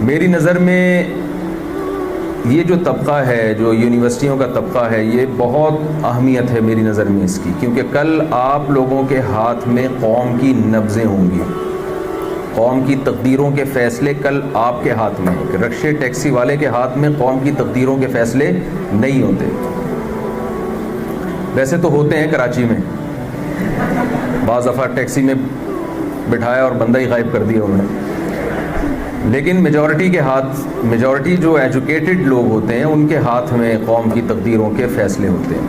میری نظر میں یہ جو طبقہ ہے، جو یونیورسٹیوں کا طبقہ ہے، یہ بہت اہمیت ہے میری نظر میں اس کی، کیونکہ کل آپ لوگوں کے ہاتھ میں قوم کی نبضیں ہوں گی، قوم کی تقدیروں کے فیصلے کل آپ کے ہاتھ میں ہیں۔ رکشے ٹیکسی والے کے ہاتھ میں قوم کی تقدیروں کے فیصلے نہیں ہوتے، ویسے تو ہوتے ہیں کراچی میں، بعض دفعہ ٹیکسی میں بٹھایا اور بندہ ہی غائب کر دیا انہوں نے، لیکن میجورٹی جو ایجوکیٹڈ لوگ ہوتے ہیں ان کے ہاتھ میں قوم کی تقدیروں کے فیصلے ہوتے ہیں۔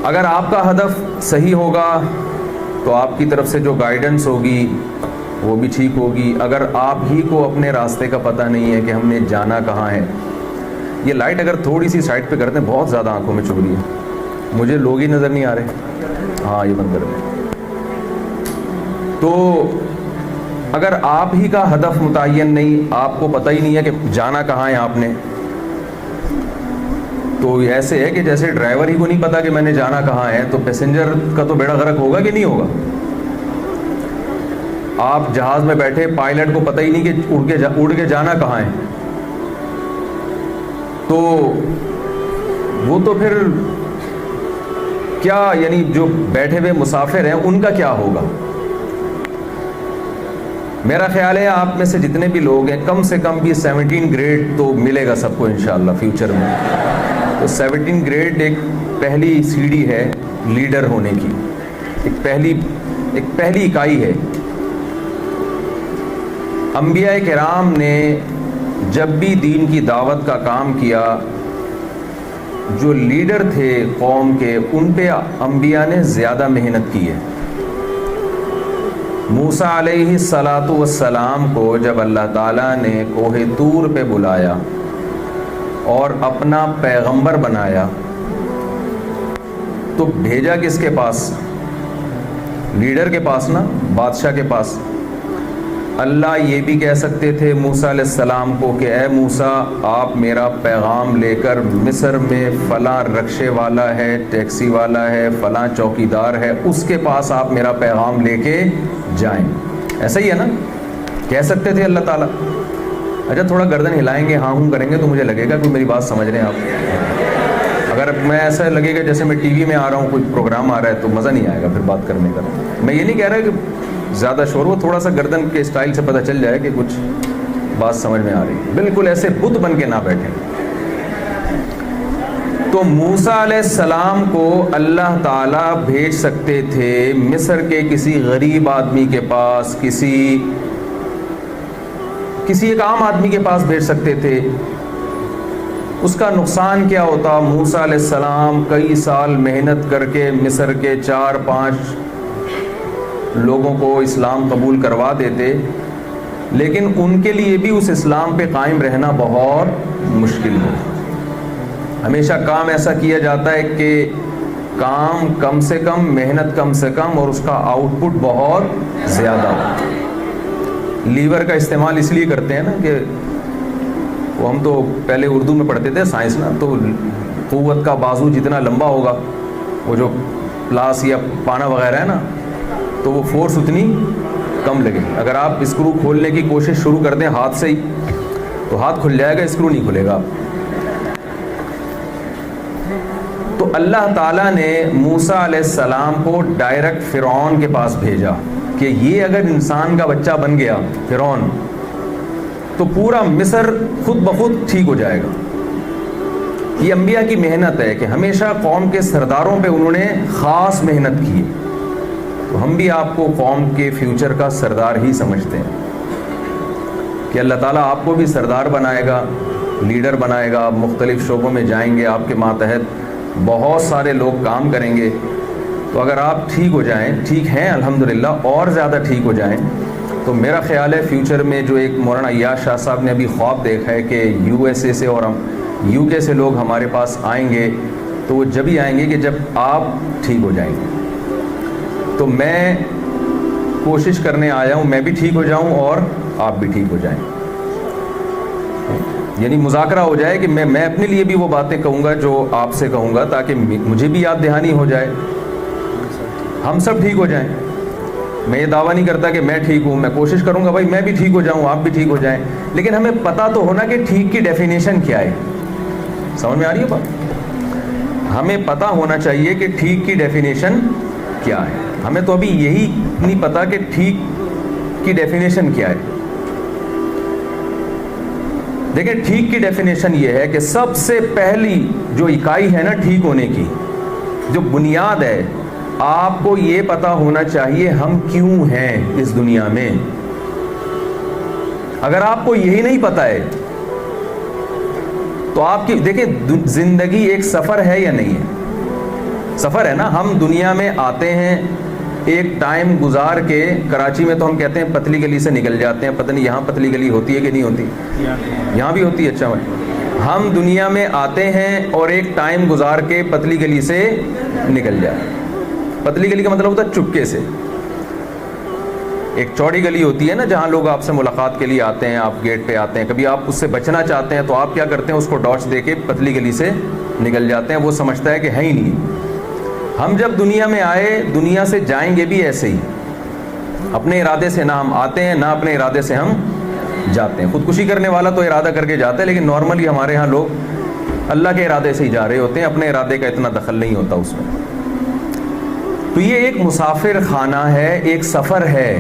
اگر آپ کا ہدف صحیح ہوگا تو آپ کی طرف سے جو گائیڈنس ہوگی وہ بھی ٹھیک ہوگی۔ اگر آپ ہی کو اپنے راستے کا پتہ نہیں ہے کہ ہم نے جانا کہاں ہے، یہ لائٹ اگر تھوڑی سی سائڈ پہ کرتے ہیں، بہت زیادہ آنکھوں میں چبھ رہی ہے، مجھے لوگ ہی نظر نہیں آ رہے، ہاں یہ بند کر دیں۔ تو اگر آپ ہی کا ہدف متعین نہیں، آپ کو پتہ ہی نہیں ہے کہ جانا کہاں ہے آپ نے، تو ایسے ہے کہ جیسے ڈرائیور ہی کو نہیں پتا کہ میں نے جانا کہاں ہے، تو پیسنجر کا تو بیڑا غرق ہوگا کہ نہیں ہوگا۔ آپ جہاز میں بیٹھے، پائلٹ کو پتہ ہی نہیں کہ اڑ کے جانا کہاں ہے، تو وہ تو پھر کیا، یعنی جو بیٹھے ہوئے مسافر ہیں ان کا کیا ہوگا۔ میرا خیال ہے آپ میں سے جتنے بھی لوگ ہیں، کم سے کم بھی 17 گریڈ تو ملے گا سب کو انشاءاللہ فیوچر میں۔ تو 17 گریڈ ایک پہلی سیڑھی ہے لیڈر ہونے کی، ایک پہلی اکائی ہے۔ انبیاء کرام نے جب بھی دین کی دعوت کا کام کیا، جو لیڈر تھے قوم کے، ان پہ انبیاء نے زیادہ محنت کی ہے۔ موسیٰ علیہ السلام کو جب اللہ تعالیٰ نے کوہ طور پہ بلایا اور اپنا پیغمبر بنایا، تو بھیجا کس کے پاس؟ لیڈر کے پاس نا، بادشاہ کے پاس۔ اللہ یہ بھی کہہ سکتے تھے موسیٰ علیہ السلام کو کہ اے موسیٰ، آپ میرا پیغام لے کر مصر میں فلاں رکشے والا ہے، ٹیکسی والا ہے، فلاں چوکیدار ہے، اس کے پاس آپ میرا پیغام لے کے جائیں۔ ایسا ہی ہے نا، کہہ سکتے تھے اللہ تعالیٰ۔ اچھا تھوڑا گردن ہلائیں گے، ہاں ہوں کریں گے تو مجھے لگے گا کہ میری بات سمجھ رہے ہیں آپ۔ اگر میں ایسا لگے گا جیسے میں ٹی وی میں آ رہا ہوں، کوئی پروگرام آ رہا ہے، تو مزہ نہیں آئے گا پھر بات کرنے کا۔ میں یہ نہیں کہہ رہا کہ زیادہ شور ہو، تھوڑا سا گردن کے اسٹائل سے پتہ چل جائے کہ کچھ بات سمجھ میں آ رہی ہے، بالکل ایسے بت بن کے نہ بیٹھیں۔ تو موسیٰ علیہ السلام کو اللہ تعالیٰ بھیج سکتے تھے مصر کے کسی غریب آدمی کے پاس، کسی ایک عام آدمی کے پاس بھیج سکتے تھے۔ اس کا نقصان کیا ہوتا؟ موسیٰ علیہ السلام کئی سال محنت کر کے مصر کے 4-5 لوگوں کو اسلام قبول کروا دیتے، لیکن ان کے لیے بھی اس اسلام پہ قائم رہنا بہت مشکل ہے۔ ہمیشہ کام ایسا کیا جاتا ہے کہ کام کم سے کم، محنت کم سے کم، اور اس کا آؤٹ پٹ بہت زیادہ ہو۔ لیور کا استعمال اس لیے کرتے ہیں نا کہ وہ، ہم تو پہلے اردو میں پڑھتے تھے سائنس نا، تو قوت کا بازو جتنا لمبا ہوگا، وہ جو پلاس یا پانا وغیرہ ہے نا، تو وہ فورس اتنی کم لگے۔ اگر آپ اسکرو کھولنے کی کوشش شروع کر دیں ہاتھ سے ہی، تو ہاتھ کھل جائے گا، اسکرو نہیں کھلے گا۔ تو اللہ تعالیٰ نے موسیٰ علیہ السلام کو ڈائریکٹ فرعون کے پاس بھیجا کہ یہ اگر انسان کا بچہ بن گیا فرعون، تو پورا مصر خود بخود ٹھیک ہو جائے گا۔ یہ انبیاء کی محنت ہے کہ ہمیشہ قوم کے سرداروں پہ انہوں نے خاص محنت کی۔ تو ہم بھی آپ کو قوم کے فیوچر کا سردار ہی سمجھتے ہیں کہ اللہ تعالیٰ آپ کو بھی سردار بنائے گا، لیڈر بنائے گا، مختلف شعبوں میں جائیں گے، آپ کے ماتحت بہت سارے لوگ کام کریں گے۔ تو اگر آپ ٹھیک ہو جائیں، ٹھیک ہیں الحمدللہ، اور زیادہ ٹھیک ہو جائیں، تو میرا خیال ہے فیوچر میں جو ایک مولانا ایاز شاہ صاحب نے ابھی خواب دیکھا ہے کہ USA سے اور UK سے لوگ ہمارے پاس آئیں گے، تو وہ جب ہی آئیں گے کہ جب آپ ٹھیک ہو جائیں گے۔ تو میں کوشش کرنے آیا ہوں میں بھی ٹھیک ہو جاؤں اور آپ بھی ٹھیک ہو جائیں، یعنی مذاکرہ ہو جائے کہ میں اپنے لیے بھی وہ باتیں کہوں گا جو آپ سے کہوں گا، تاکہ مجھے بھی یاد دہانی ہو جائے، ہم سب ٹھیک ہو جائیں۔ میں یہ دعویٰ نہیں کرتا کہ میں ٹھیک ہوں، میں کوشش کروں گا بھائی میں بھی ٹھیک ہو جاؤں، آپ بھی ٹھیک ہو جائیں، لیکن ہمیں پتہ تو ہونا کہ ٹھیک کی ڈیفینیشن کیا ہے. سمجھ میں آ رہی ہے بات؟ ہمیں پتہ ہونا چاہیے کہ ٹھیک کی ڈیفینیشن کیا ہے. ہمیں تو ابھی یہی نہیں پتہ کہ ٹھیک کی ڈیفینیشن کیا ہے. دیکھیں ٹھیک کی ڈیفینیشن یہ ہے کہ سب سے پہلی جو اکائی ہے نا ٹھیک ہونے کی، جو بنیاد ہے، آپ کو یہ پتا ہونا چاہیے ہم کیوں ہیں اس دنیا میں. اگر آپ کو یہی نہیں پتا ہے تو آپ کی دیکھیں زندگی ایک سفر ہے یا نہیں ہے؟ سفر ہے نا. ہم دنیا میں آتے ہیں، ایک ٹائم گزار کے، کراچی میں تو ہم کہتے ہیں پتلی گلی سے نکل جاتے ہیں، پتہ نہیں یہاں پتلی گلی ہوتی ہے کہ نہیں ہوتی؟ یہاں بھی ہوتی ہے. اچھا بھائی، ہم دنیا میں آتے ہیں اور ایک ٹائم گزار کے پتلی گلی سے نکل جاتے ہیں. پتلی گلی کا مطلب ہوتا ہے چپکے سے. ایک چوڑی گلی ہوتی ہے نا جہاں لوگ آپ سے ملاقات کے لیے آتے ہیں، آپ گیٹ پہ آتے ہیں، کبھی آپ اس سے بچنا چاہتے ہیں تو آپ کیا کرتے ہیں، اس کو ڈاچ دے کے پتلی گلی سے نکل جاتے ہیں. وہ سمجھتا ہے کہ ہے ہی نہیں. ہم جب دنیا میں آئے، دنیا سے جائیں گے بھی ایسے ہی. اپنے ارادے سے نہ ہم آتے ہیں، نہ اپنے ارادے سے ہم جاتے ہیں. خودکشی کرنے والا تو ارادہ کر کے جاتا ہے، لیکن نارملی ہمارے ہاں لوگ اللہ کے ارادے سے ہی جا رہے ہوتے ہیں، اپنے ارادے کا اتنا دخل نہیں ہوتا اس میں. تو یہ ایک مسافر خانہ ہے، ایک سفر ہے.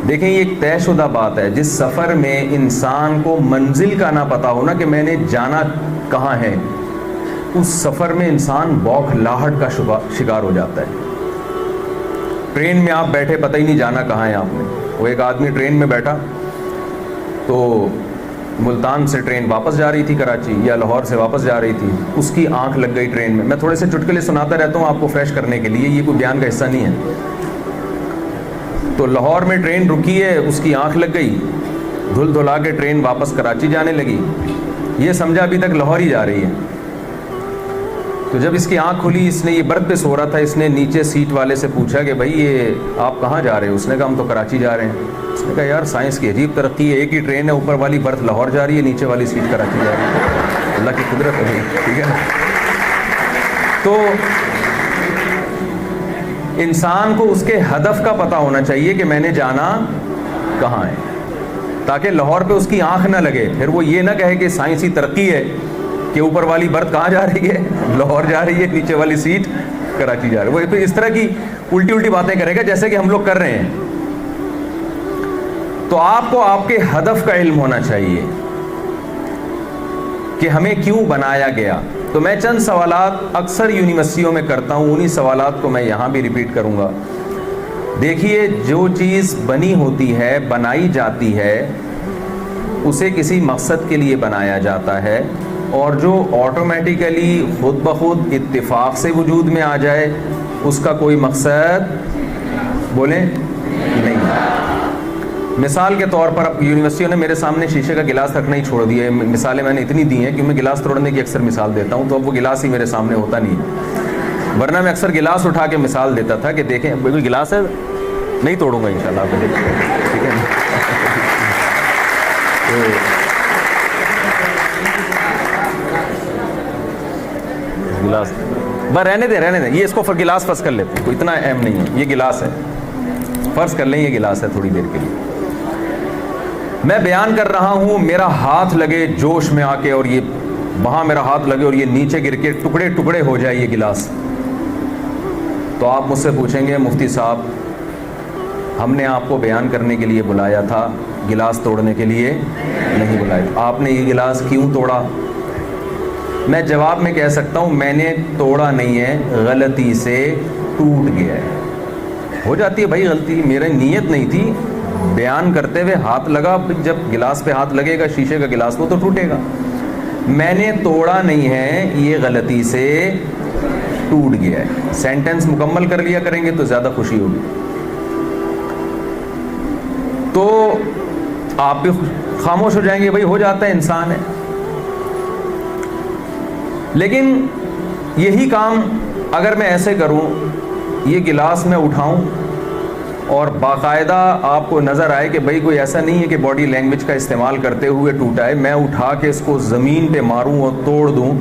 دیکھیں یہ ایک طے شدہ بات ہے. جس سفر میں انسان کو منزل کا نہ پتا ہونا کہ میں نے جانا کہاں ہے، اس سفر میں انسان بوکھلاہٹ کا شکار ہو جاتا ہے. ٹرین میں آپ بیٹھے، پتہ ہی نہیں جانا کہاں ہے آپ نے. وہ ایک آدمی ٹرین میں بیٹھا تو ملتان سے ٹرین واپس جا رہی تھی کراچی، یا لاہور سے واپس جا رہی تھی. اس کی آنکھ لگ گئی ٹرین میں. میں تھوڑے سے چٹکلے سناتا رہتا ہوں آپ کو فریش کرنے کے لیے، یہ کوئی بیان کا حصہ نہیں ہے. تو لاہور میں ٹرین رکی ہے، اس کی آنکھ لگ گئی، دھل دھلا کے ٹرین واپس کراچی جانے لگی. یہ سمجھا ابھی تک لاہور ہی جا رہی ہے. تو جب اس کی آنکھ کھلی، اس نے یہ برتھ پہ سو رہا تھا، اس نے نیچے سیٹ والے سے پوچھا کہ بھائی یہ آپ کہاں جا رہے ہیں؟ اس نے کہا ہم تو کراچی جا رہے ہیں. اس نے کہا یار سائنس کی عجیب ترقی ہے، ایک ہی ٹرین ہے، اوپر والی برتھ لاہور جا رہی ہے، نیچے والی سیٹ کراچی جا رہی ہے. اللہ کی قدرت ہے. ٹھیک ہے نا. تو انسان کو اس کے ہدف کا پتہ ہونا چاہیے کہ میں نے جانا کہاں ہے، تاکہ لاہور پہ اس کی آنکھ نہ لگے. پھر وہ یہ نہ کہے کہ سائنسی ترقی ہے کہ اوپر والی برتھ کہاں جا رہی ہے، لاہور جا رہی ہے، نیچے والی سیٹ کراچی جا رہی ہے. وہ پھر اس طرح کی الٹی الٹی باتیں کرے گا جیسے کہ ہم لوگ کر رہے ہیں. تو آپ کو آپ کے ہدف کا علم ہونا چاہیے کہ ہمیں کیوں بنایا گیا. تو میں چند سوالات اکثر یونیورسٹیوں میں کرتا ہوں، انہی سوالات کو میں یہاں بھی ریپیٹ کروں گا. دیکھیے جو چیز بنی ہوتی ہے، بنائی جاتی ہے، اسے کسی مقصد کے لیے بنایا جاتا ہے، اور جو آٹومیٹیکلی خود بخود اتفاق سے وجود میں آ جائے اس کا کوئی مقصد بولیں نہیں. مثال کے طور پر اب یونیورسٹیوں نے میرے سامنے شیشے کا گلاس رکھنا ہی چھوڑ دیا ہے. مثالیں میں نے اتنی دی ہیں کہ میں گلاس توڑنے کی اکثر مثال دیتا ہوں، تو اب وہ گلاس ہی میرے سامنے ہوتا نہیں ہے. ورنہ میں اکثر گلاس اٹھا کے مثال دیتا تھا کہ دیکھیں کوئی گلاس ہے، نہیں توڑوں گا انشاءاللہ. آپ ٹھیک ہے نا. گلاس بس رہنے دیں، یہ اس کو گلاس فرض کر لیتے ہیں، کوئی اتنا اہم نہیں ہے. یہ گلاس ہے، فرض کر لیں یہ گلاس ہے تھوڑی دیر کے لیے. میں بیان کر رہا ہوں، میرا ہاتھ لگے جوش میں آ کے، اور یہ وہاں میرا ہاتھ لگے اور یہ نیچے گر کے ٹکڑے ٹکڑے ہو جائے یہ گلاس، تو آپ مجھ سے پوچھیں گے مفتی صاحب ہم نے آپ کو بیان کرنے کے لیے بلایا تھا، گلاس توڑنے کے لیے نہیں بلایا. آپ نے یہ گلاس کیوں توڑا؟ میں جواب میں کہہ سکتا ہوں میں نے توڑا نہیں ہے، غلطی سے ٹوٹ گیا ہے. ہو جاتی ہے بھائی غلطی، میرے نیت نہیں تھی، بیان کرتے ہوئے ہاتھ لگا. جب گلاس پہ ہاتھ لگے گا شیشے کا گلاس وہ تو ٹوٹے گا. میں نے توڑا نہیں ہے، یہ غلطی سے ٹوٹ گیا ہے. سینٹنس مکمل کر لیا کریں گے تو زیادہ خوشی ہوگی. تو آپ بھی خاموش ہو جائیں گے، بھائی ہو جاتا ہے، انسان ہے. لیکن یہی کام اگر میں ایسے کروں، یہ گلاس میں اٹھاؤں اور باقاعدہ آپ کو نظر آئے کہ بھائی کوئی ایسا نہیں ہے کہ باڈی لینگویج کا استعمال کرتے ہوئے ٹوٹا ہے، میں اٹھا کے اس کو زمین پہ ماروں اور توڑ دوں،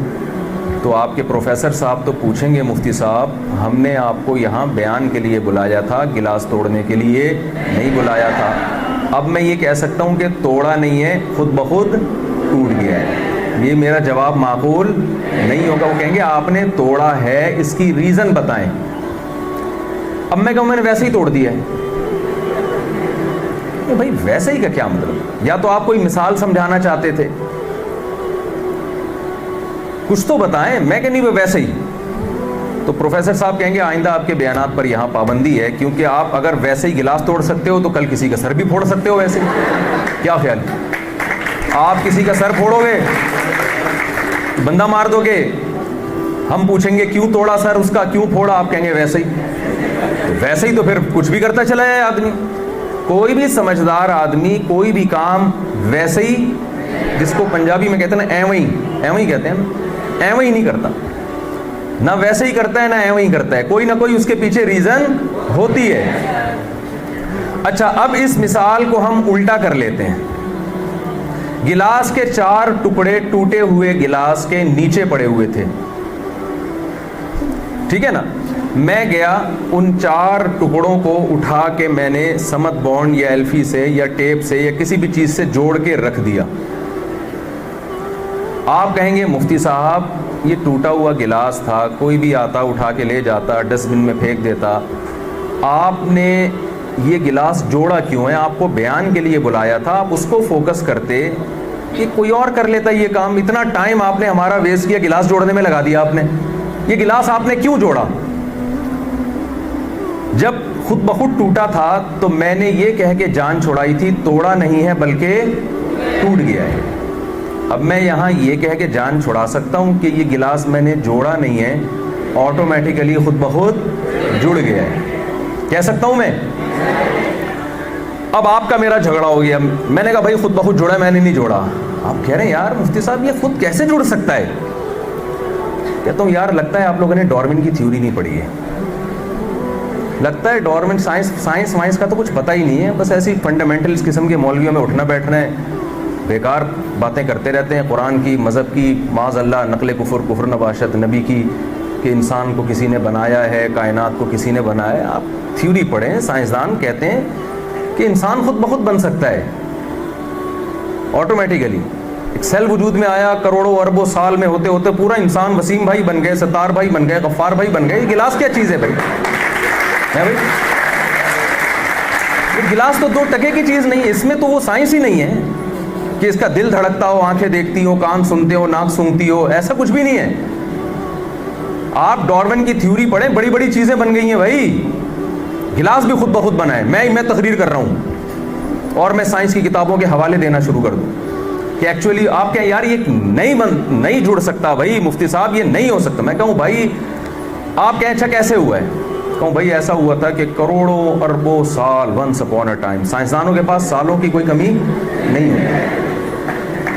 تو آپ کے پروفیسر صاحب تو پوچھیں گے مفتی صاحب ہم نے آپ کو یہاں بیان کے لیے بلایا تھا، گلاس توڑنے کے لیے نہیں بلایا تھا۔ اب میں یہ کہہ سکتا ہوں کہ توڑا نہیں ہے، خود بخود ٹوٹ گیا ہے، یہ میرا جواب معقول نہیں ہوگا۔ وہ کہیں گے آپ نے توڑا ہے، اس کی ریزن بتائیں۔ اب میں کہوں میں نے ویسے ہی توڑ دیا ہے، بھائی ویسے ہی کا کیا مطلب؟ یا تو آپ کوئی مثال سمجھانا چاہتے تھے، کچھ تو بتائیں۔ میں کہ نہیں ویسے ہی، تو پروفیسر صاحب کہیں گے آئندہ آپ کے بیانات پر یہاں پابندی ہے، کیونکہ آپ اگر ویسے ہی گلاس توڑ سکتے ہو تو کل کسی کا سر بھی پھوڑ سکتے ہو۔ ویسے کیا خیال ہے؟ آپ کسی کا سر پھوڑو گے، بندہ مار دو گے، ہم پوچھیں گے کیوں توڑا سر اس کا، کیوں پھوڑا؟ آپ کہیں گے ویسے ہی۔ تو ویسے ہی تو پھر کچھ بھی کرتا چلا جائے آدمی۔ کوئی بھی سمجھدار آدمی کوئی بھی کام ویسے ہی، جس کو پنجابی میں کہتے ہیں نا ایویں ہی کہتے ہیں نا، ایویں ہی نہیں کرتا، نہ ویسے ہی کرتا ہے نہ ایویں ہی کرتا ہے، کوئی نہ کوئی اس کے پیچھے ریزن ہوتی ہے۔ اچھا اب اس مثال کو ہم الٹا کر لیتے ہیں۔ گلاس کے 4 ٹکڑے ٹوٹے ہوئے گلاس کے نیچے پڑے ہوئے تھے، ٹھیک ہے نا؟ میں گیا ان 4 ٹکڑوں کو اٹھا کے میں نے سمت بونڈ یا ایلفی سے یا ٹیپ سے یا کسی بھی چیز سے جوڑ کے رکھ دیا۔ آپ کہیں گے مفتی صاحب یہ ٹوٹا ہوا گلاس تھا، کوئی بھی آتا اٹھا کے لے جاتا، ڈسٹ بن میں پھینک دیتا، آپ نے یہ گلاس جوڑا کیوں ہے؟ آپ کو بیان کے لیے بلایا تھا، آپ اس کو فوکس کرتے کہ کوئی اور کر لیتا یہ کام۔ اتنا ٹائم آپ نے ہمارا ویسٹ کیا، گلاس جوڑنے میں لگا دیا آپ نے۔ یہ گلاس آپ نے کیوں جوڑا؟ جب خود بخود ٹوٹا تھا تو میں نے یہ کہہ کے جان چھڑائی تھی توڑا نہیں ہے بلکہ ٹوٹ گیا ہے۔ اب میں یہاں یہ کہہ کے جان چھڑا سکتا ہوں کہ یہ گلاس میں نے جوڑا نہیں ہے، آٹومیٹیکلی خود بخود جڑ گیا ہے، کہہ سکتا ہوں میں۔ اب آپ کا میرا جھگڑا ہو گیا، میں نے کہا بھائی خود بخود جڑا، میں نے نہیں جوڑا۔ آپ کہہ رہے ہیں یار مفتی صاحب یہ خود کیسے جڑ سکتا ہے؟ کہتا ہوں یار لگتا ہے آپ لوگوں نے ڈارون کی تھیوری نہیں پڑھی ہے، لگتا ہے ڈارون سائنس وائنس کا تو کچھ پتہ ہی نہیں ہے، بس ایسی فنڈامنٹل اس قسم کے مولویوں میں اٹھنا بیٹھنا ہے، بیکار باتیں کرتے رہتے ہیں، قرآن کی مذہب کی معاذ اللہ نقل کفر نباشت، نبی کی کہ انسان کو کسی نے بنایا ہے، کائنات کو کسی نے بنایا ہے۔ آپ تھیوری پڑھیں، سائنسدان کہتے ہیں کہ انسان خود بخود بن سکتا ہے آٹومیٹیکلی۔ ایک سیل وجود میں آیا، کروڑوں اربوں سال میں ہوتے ہوتے پورا انسان، وسیم بھائی بن گئے، ستار بھائی بن گئے، غفار بھائی بن گئے۔ یہ گلاس کیا چیز ہے بھائی؟ یہ گلاس تو 2 ٹکے کی چیز نہیں ہے، اس میں تو وہ سائنس ہی نہیں ہے کہ اس کا دل دھڑکتا ہو، آنکھیں دیکھتی ہو، کان سنتے ہو، ناک سونگتی ہو، ایسا کچھ بھی نہیں ہے۔ آپ ڈارون کی تھیوری پڑھیں، بڑی بڑی چیزیں بن گئی ہیں بھائی، گلاس بھی خود بخود بنا ہے۔ میں تقریر کر رہا ہوں اور میں سائنس کی کتابوں کے حوالے دینا شروع کر دوں کہ ایکچولی آپ کہیں یار یہ نہیں جڑ سکتا بھائی مفتی صاحب، یہ نہیں ہو سکتا۔ میں کہوں بھائی آپ کہیں اچھا کیسے ہوا ہے؟ کہوں بھائی ایسا ہوا تھا کہ کروڑوں اربوں سال، ونس اپون اے ٹائم، سائنسدانوں کے پاس سالوں کی کوئی کمی نہیں ہے،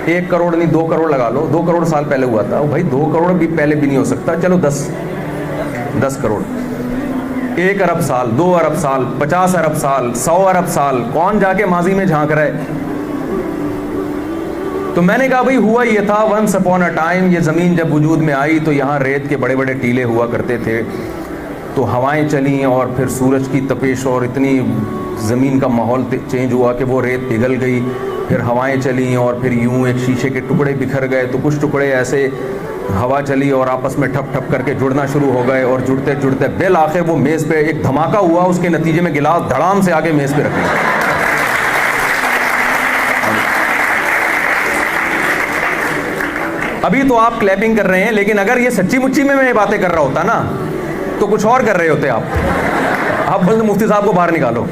1 کروڑ نہیں 2 کروڑ لگا لو، 2 کروڑ سال پہلے ہوا تھا۔ بھائی 2 کروڑ بھی پہلے بھی نہیں ہو سکتا، چلو 10 کروڑ، 1 ارب سال، 2 ارب سال، 50 ارب سال، 100 ارب سال، کون جا کے ماضی میں جھانک رہا ہے؟ تو میں نے کہا بھائی ہوا یہ تھا ونس اپون اے ٹائم، یہ زمین جب وجود میں آئی تو یہاں ریت کے بڑے بڑے ٹیلے ہوا کرتے تھے، تو ہوائیں چلیں اور پھر سورج کی تپش اور اتنی زمین کا ماحول چینج ہوا کہ وہ ریت پگھل گئی، پھر ہوائیں چلیں اور پھر یوں ایک شیشے کے ٹکڑے بکھر گئے، تو کچھ ٹکڑے ایسے ہوا چلی اور آپس میں ٹھپ ٹھپ کر کے جڑنا شروع ہو گئے، اور جڑتے جڑتے بالآخر وہ میز پہ ایک دھماکہ ہوا، اس کے نتیجے میں گلاس دھڑام سے آگے میز پہ رکھ گیا۔ ابھی تو آپ کلیپنگ کر رہے ہیں، لیکن اگر یہ سچی مچی میں یہ باتیں کر رہا ہوتا نا تو کچھ اور کر رہے ہوتے آپ بولتے مفتی صاحب کو باہر نکالو،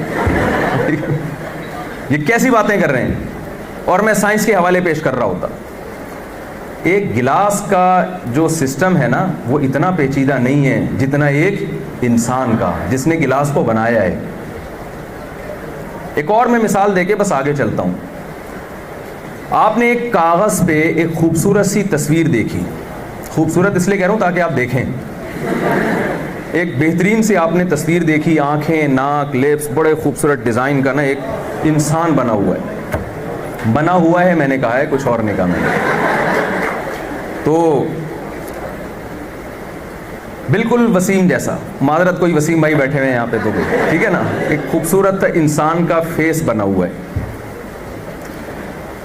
یہ کیسی باتیں کر رہے ہیں، اور میں سائنس کے حوالے پیش کر رہا ہوتا۔ ایک گلاس کا جو سسٹم ہے نا وہ اتنا پیچیدہ نہیں ہے جتنا ایک انسان کا جس نے گلاس کو بنایا ہے۔ ایک اور میں مثال دے کے بس آگے چلتا ہوں۔ آپ نے ایک کاغذ پہ ایک خوبصورت سی تصویر دیکھی، خوبصورت اس لیے کہہ رہا ہوں تاکہ آپ دیکھیں، ایک بہترین سی آپ نے تصویر دیکھی، آنکھیں، ناک، لیپس، بڑے خوبصورت ڈیزائن کا نا ایک انسان بنا ہوا ہے، میں نے کہا ہے، کچھ اور نے کہا میں نے۔ تو بالکل وسیم جیسا. معذرت کوئی وسیم بھائی بیٹھے ہوئے ہیں یہاں پہ تو کوئی, ٹھیک ہے نا, ایک خوبصورت انسان کا فیس بنا ہوا ہے.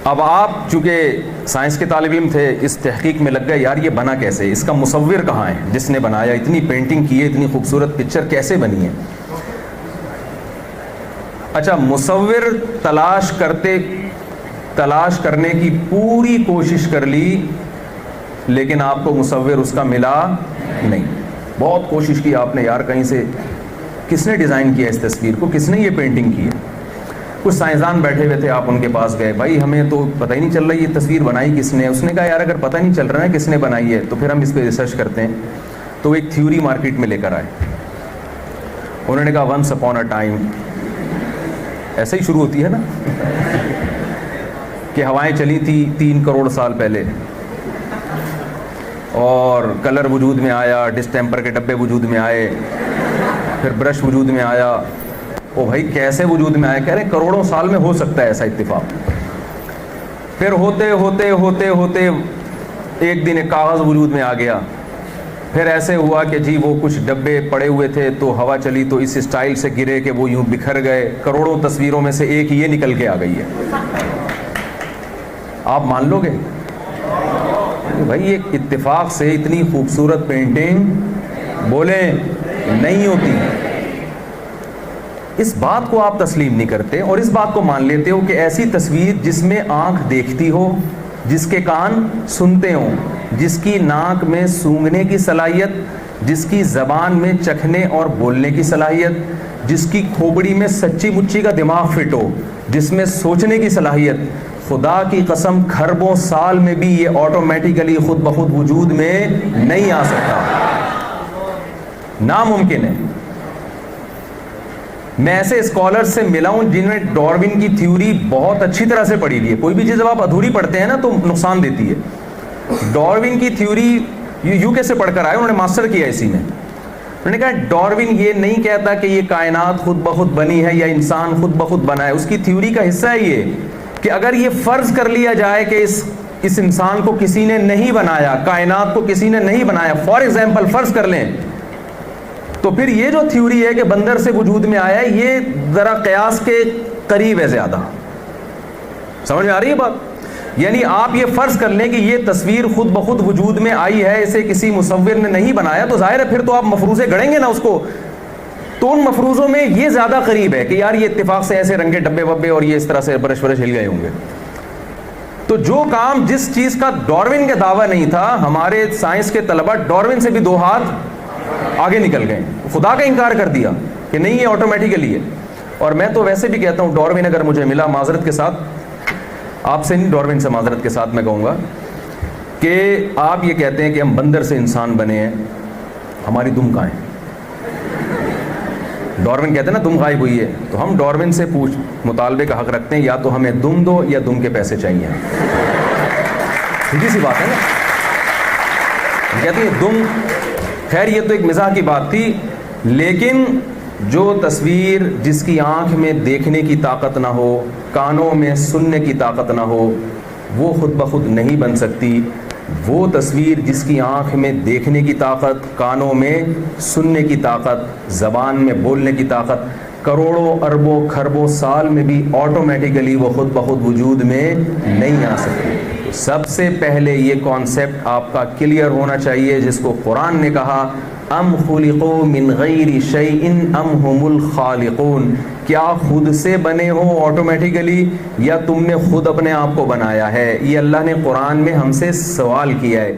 اب آپ چونکہ سائنس کے طالب علم تھے, اس تحقیق میں لگ گئے یار یہ بنا کیسے, اس کا مصور کہاں ہے جس نے بنایا, اتنی پینٹنگ کی ہے, اتنی خوبصورت پکچر کیسے بنی ہے. اچھا, مصور تلاش کرنے کی پوری کوشش کر لی, لیکن آپ کو مصور اس کا ملا نہیں. بہت کوشش کی آپ نے, یار کہیں سے کس نے ڈیزائن کیا اس تصویر کو, کس نے یہ پینٹنگ کی ہے. کچھ سائنسدان بیٹھے ہوئے تھے, آپ ان کے پاس گئے, بھائی ہمیں تو پتہ ہی نہیں چل رہا یہ تصویر بنائی کس نے. اس نے کہا یار اگر پتہ نہیں چل رہا ہے کس نے بنائی ہے تو پھر ہم اس پہ ریسرچ کرتے ہیں. تو وہ ایک تھیوری مارکیٹ میں لے کر آئے. انہوں نے کہا ونس اپون اے ٹائم, ایسے ہی شروع ہوتی ہے نا, کہ ہوائیں چلی تھی 3 کروڑ سال پہلے, اور کلر وجود میں آیا, ڈسٹیمپر کے ڈبے وجود میں آئے, پھر برش وجود میں آیا. او بھائی کیسے وجود میں آئے؟ کہہ رہے کروڑوں سال میں ہو سکتا ہے ایسا اتفاق. پھر ہوتے ہوتے ہوتے ہوتے ایک دن ایک کاغذ وجود میں آ گیا. پھر ایسے ہوا کہ جی وہ کچھ ڈبے پڑے ہوئے تھے تو ہوا چلی تو اس اسٹائل سے گرے کہ وہ یوں بکھر گئے. کروڑوں تصویروں میں سے ایک یہ نکل کے آ گئی ہے. آپ مان لو گے بھائی ایک اتفاق سے اتنی خوبصورت پینٹنگ بولیں نہیں ہوتی. اس بات کو آپ تسلیم نہیں کرتے اور اس بات کو مان لیتے ہو کہ ایسی تصویر جس میں آنکھ دیکھتی ہو, جس کے کان سنتے ہوں, جس کی ناک میں سونگھنے کی صلاحیت, جس کی زبان میں چکھنے اور بولنے کی صلاحیت, جس کی کھوپڑی میں سچی مچی کا دماغ فٹ ہو, جس میں سوچنے کی صلاحیت, خدا کی قسم کھربوں سال میں بھی یہ آٹومیٹیکلی خود بخود وجود میں نہیں آ سکتا, ناممکن ہے. میں ایسے اسکالر سے ملا ہوں جنہوں نے ڈاروین کی تھیوری بہت اچھی طرح سے پڑھی ہوئی ہے. کوئی بھی چیز جب آپ ادھوری پڑھتے ہیں نا تو نقصان دیتی ہے. ڈاروین کی تھیوری یو کے سے پڑھ کر آئے, انہوں نے ماسٹر کیا اسی میں. انہوں نے کہا ڈاروین یہ نہیں کہتا کہ یہ کائنات خود بخود بنی ہے یا انسان خود بخود بنا ہے. اس کی تھیوری کا حصہ ہے یہ کہ اگر یہ فرض کر لیا جائے کہ اس انسان کو کسی نے نہیں بنایا, کائنات کو کسی نے نہیں بنایا, فار ایگزامپل فرض کر لیں, تو پھر یہ جو تھیوری ہے کہ بندر سے وجود میں آیا ہے یہ ذرا قیاس کے قریب ہے زیادہ. سمجھ میں آ رہی ہے بات؟ یعنی آپ یہ فرض کر لیں کہ یہ تصویر خود بخود وجود میں آئی ہے, اسے کسی مصور نے نہیں بنایا, تو ظاہر ہے پھر تو آپ مفروضے گڑیں گے نا اس کو. تو ان مفروضوں میں یہ زیادہ قریب ہے کہ یار یہ اتفاق سے ایسے رنگے ڈبے وبے اور یہ اس طرح سے برش برش ہل گئے ہوں گے. تو جو کام جس چیز کا ڈاروین کا دعویٰ نہیں تھا, ہمارے سائنس کے طلبہ ڈاروین سے بھی 2 ہاتھ آگے نکل گئے, خدا کا انکار کر دیا کہ نہیں یہ آٹومیٹیکلی ہے. اور میں تو ویسے بھی کہتا ہوں ڈاروین اگر مجھے ملا, معذرت کے ساتھ آپ سے نہیں, ڈاروین سے معذرت کے ساتھ میں کہوں گا کہ آپ یہ کہتے ہیں کہ ہم بندر سے انسان بنے ہیں, ہماری دم کہاں ہے؟ ڈاروین کہتے ہیں نا دم غائب ہوئی ہے, تو ہم ڈاروین سے مطالبے کا حق رکھتے ہیں, یا تو ہمیں دم دو یا دم کے پیسے چاہیے. سیدھی سی بات ہے نا. کہتے ہیں دم, خیر یہ تو ایک مزاح کی بات تھی, لیکن جو تصویر جس کی آنکھ میں دیکھنے کی طاقت نہ ہو, کانوں میں سننے کی طاقت نہ ہو, وہ خود بخود نہیں بن سکتی. وہ تصویر جس کی آنکھ میں دیکھنے کی طاقت, کانوں میں سننے کی طاقت, زبان میں بولنے کی طاقت, کروڑوں اربوں کھربوں سال میں بھی آٹومیٹیکلی وہ خود بخود وجود میں نہیں آ سکتی. تو سب سے پہلے یہ کانسیپٹ آپ کا کلیئر ہونا چاہیے, جس کو قرآن نے کہا ام خلقوا من غیر شیء ام هم الخالقون, کیا خود سے بنے ہو آٹومیٹیکلی یا تم نے خود اپنے آپ کو بنایا ہے؟ یہ اللہ نے قرآن میں ہم سے سوال کیا ہے.